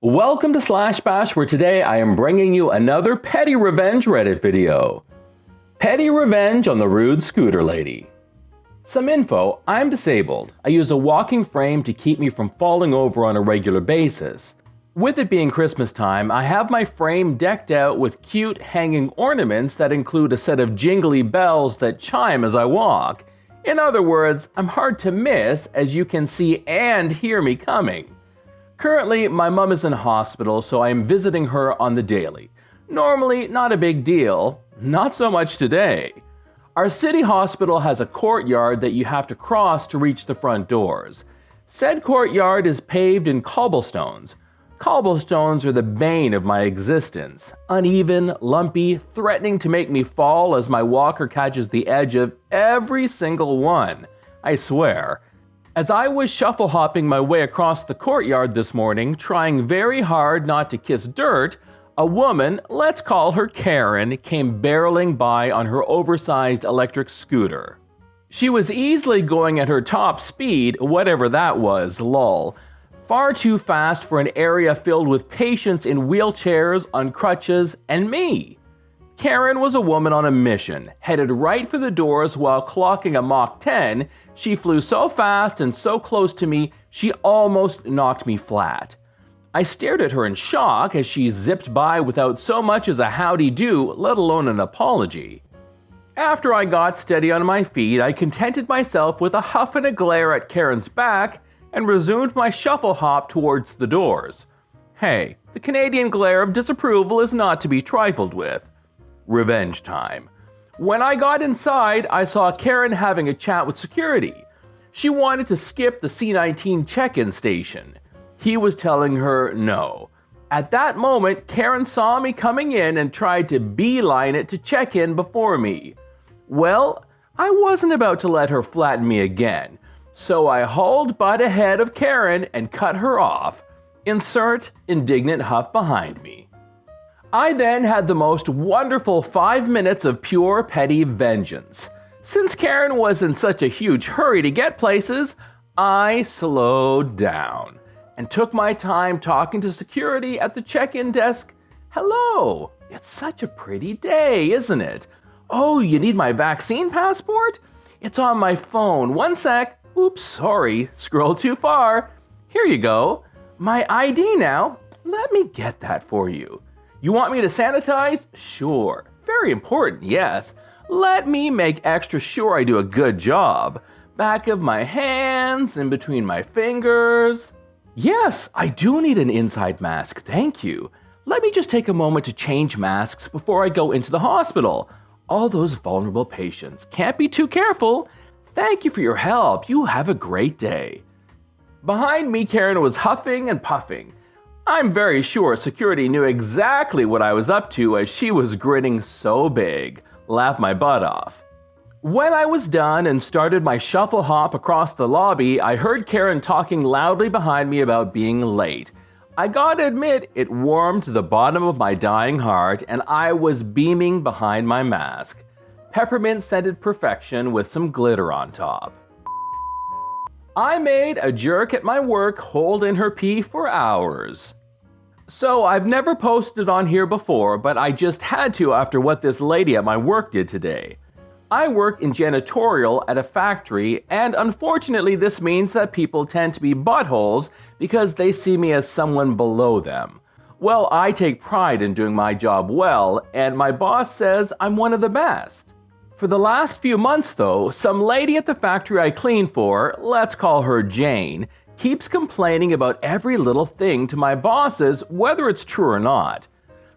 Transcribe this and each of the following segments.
Welcome to Slash Bash, where today I am bringing you another Petty Revenge Reddit video. Petty Revenge on the Rude Scooter Lady. Some info: I'm disabled. I use a walking frame to keep me from falling over on a regular basis. With it being Christmas time, I have my frame decked out with cute hanging ornaments that include a set of jingly bells that chime as I walk. In other words, I'm hard to miss, as you can see and hear me coming. Currently, my mom is in hospital, so I am visiting her on the daily. Normally, not a big deal. Not so much today. Our city hospital has a courtyard that you have to cross to reach the front doors. Said courtyard is paved in cobblestones. Cobblestones are the bane of my existence. Uneven, lumpy, threatening to make me fall as my walker catches the edge of every single one. I swear. As I was shuffle hopping my way across the courtyard this morning, trying very hard not to kiss dirt, a woman, let's call her Karen, came barreling by on her oversized electric scooter. She was easily going at her top speed, whatever that was, lol. Far too fast for an area filled with patients in wheelchairs, on crutches, and me. Karen was a woman on a mission, headed right for the doors while clocking a Mach 10. She flew so fast and so close to me, she almost knocked me flat. I stared at her in shock as she zipped by without so much as a howdy do, let alone an apology. After I got steady on my feet, I contented myself with a huff and a glare at Karen's back and resumed my shuffle hop towards the doors. Hey, the Canadian glare of disapproval is not to be trifled with. Revenge time. When I got inside, I saw Karen having a chat with security. She wanted to skip the C-19 check-in station. He was telling her no. At that moment, Karen saw me coming in and tried to beeline it to check in before me. Well, I wasn't about to let her flatten me again, so I hauled butt ahead of Karen and cut her off. Insert indignant huff behind me. I then had the most wonderful 5 minutes of pure petty vengeance. Since Karen was in such a huge hurry to get places, I slowed down and took my time talking to security at the check-in desk. Hello, it's such a pretty day, isn't it? Oh, you need my vaccine passport? It's on my phone. One sec. Oops, sorry, scroll too far. Here you go. My ID now. Let me get that for you. You want me to sanitize? Sure. Very important, yes. Let me make extra sure I do a good job. Back of my hands, in between my fingers. Yes, I do need an inside mask, thank you. Let me just take a moment to change masks before I go into the hospital. All those vulnerable patients. Can't be too careful. Thank you for your help. You have a great day. Behind me, Karen was huffing and puffing. I'm very sure security knew exactly what I was up to as she was grinning so big. Laughed my butt off. When I was done and started my shuffle hop across the lobby, I heard Karen talking loudly behind me about being late. I gotta admit, it warmed to the bottom of my dying heart and I was beaming behind my mask. Peppermint scented perfection with some glitter on top. I made a jerk at my work hold in her pee for hours. So I've never posted on here before, but I just had to after what this lady at my work did today. I work in janitorial at a factory, and unfortunately this means that people tend to be buttholes because they see me as someone below them. Well, I take pride in doing my job well, and my boss says I'm one of the best. For the last few months though, some lady at the factory I clean for, let's call her Jane, keeps complaining about every little thing to my bosses, whether it's true or not.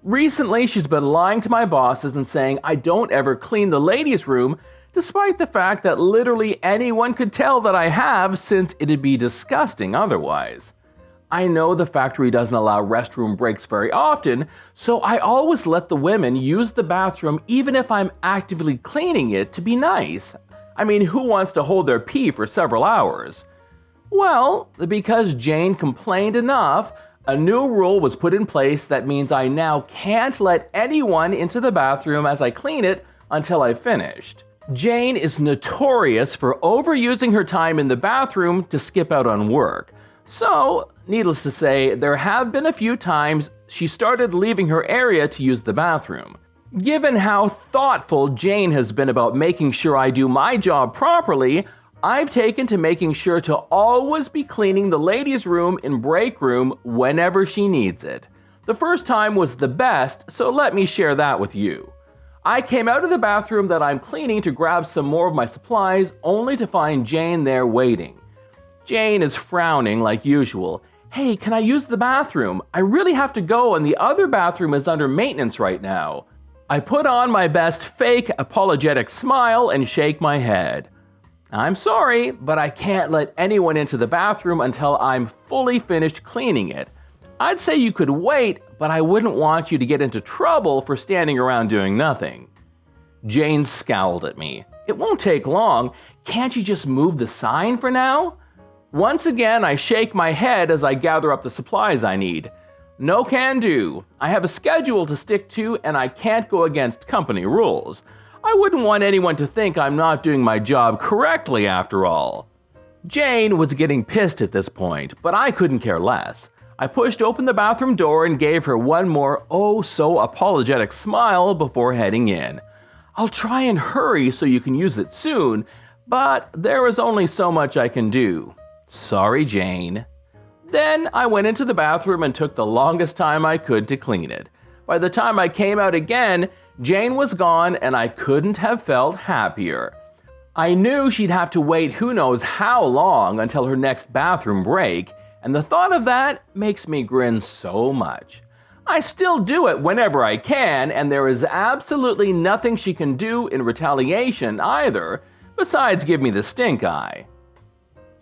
Recently, she's been lying to my bosses and saying I don't ever clean the ladies' room, despite the fact that literally anyone could tell that I have, since it'd be disgusting otherwise. I know the factory doesn't allow restroom breaks very often, so I always let the women use the bathroom even if I'm actively cleaning it to be nice. I mean, who wants to hold their pee for several hours? Well, because Jane complained enough, a new rule was put in place that means I now can't let anyone into the bathroom as I clean it until I've finished. Jane is notorious for overusing her time in the bathroom to skip out on work. So, needless to say, there have been a few times she started leaving her area to use the bathroom. Given how thoughtful Jane has been about making sure I do my job properly, I've taken to making sure to always be cleaning the ladies' room and break room whenever she needs it. The first time was the best, so let me share that with you. I came out of the bathroom that I'm cleaning to grab some more of my supplies, only to find Jane there waiting. Jane is frowning like usual. "Hey, can I use the bathroom? I really have to go and the other bathroom is under maintenance right now." I put on my best fake apologetic smile and shake my head. "I'm sorry, but I can't let anyone into the bathroom until I'm fully finished cleaning it. I'd say you could wait, but I wouldn't want you to get into trouble for standing around doing nothing." Jane scowled at me. "It won't take long. Can't you just move the sign for now?" Once again, I shake my head as I gather up the supplies I need. "No can do. I have a schedule to stick to and I can't go against company rules. I wouldn't want anyone to think I'm not doing my job correctly after all." Jane was getting pissed at this point, but I couldn't care less. I pushed open the bathroom door and gave her one more oh-so-apologetic smile before heading in. "I'll try and hurry so you can use it soon, but there is only so much I can do. Sorry, Jane." Then I went into the bathroom and took the longest time I could to clean it. By the time I came out again, Jane was gone and I couldn't have felt happier. I knew she'd have to wait who knows how long until her next bathroom break, and the thought of that makes me grin so much. I still do it whenever I can, and there is absolutely nothing she can do in retaliation either, besides give me the stink eye.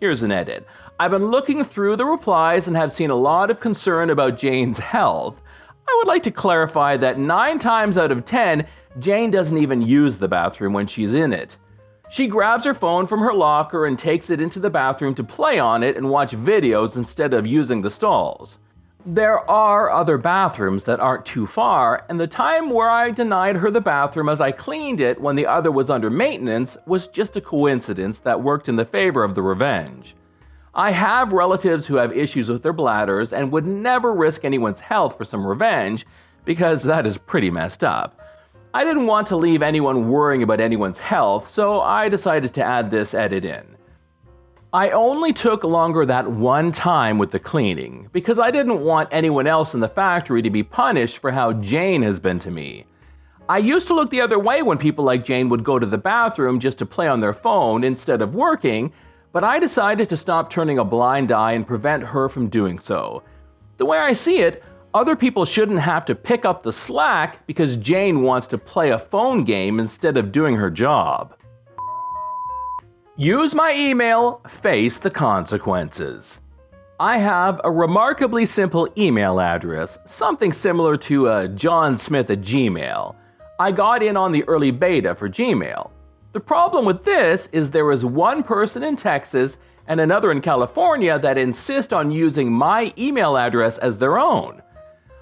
Here's an edit. I've been looking through the replies and have seen a lot of concern about Jane's health. I would like to clarify that 9 times out of 10, Jane doesn't even use the bathroom when she's in it. She grabs her phone from her locker and takes it into the bathroom to play on it and watch videos instead of using the stalls. There are other bathrooms that aren't too far, and the time where I denied her the bathroom as I cleaned it when the other was under maintenance was just a coincidence that worked in the favor of the revenge. I have relatives who have issues with their bladders and would never risk anyone's health for some revenge, because that is pretty messed up. I didn't want to leave anyone worrying about anyone's health, so I decided to add this edit in. I only took longer that one time with the cleaning, because I didn't want anyone else in the factory to be punished for how Jane has been to me. I used to look the other way when people like Jane would go to the bathroom just to play on their phone instead of working, but I decided to stop turning a blind eye and prevent her from doing so. The way I see it, other people shouldn't have to pick up the slack because Jane wants to play a phone game instead of doing her job. Use my email, face the consequences. I have a remarkably simple email address, something similar to johnsmith@gmail. I got in on the early beta for Gmail. The problem with this is there is one person in Texas and another in California that insist on using my email address as their own.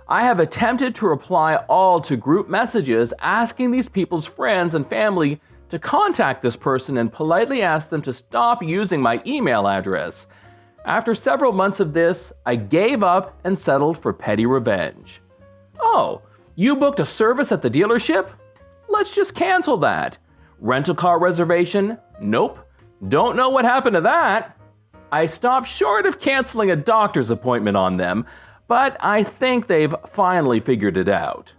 I have attempted to reply all to group messages asking these people's friends and family to contact this person and politely ask them to stop using my email address. After several months of this, I gave up and settled for petty revenge. "Oh, you booked a service at the dealership? Let's just cancel that. Rental car reservation? Nope. Don't know what happened to that." I stopped short of canceling a doctor's appointment on them, but I think they've finally figured it out.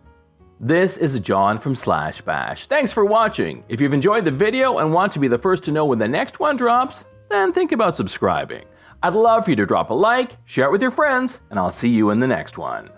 This is John from /Bash. Thanks for watching. If you've enjoyed the video and want to be the first to know when the next one drops, then think about subscribing. I'd love for you to drop a like, share it with your friends, and I'll see you in the next one.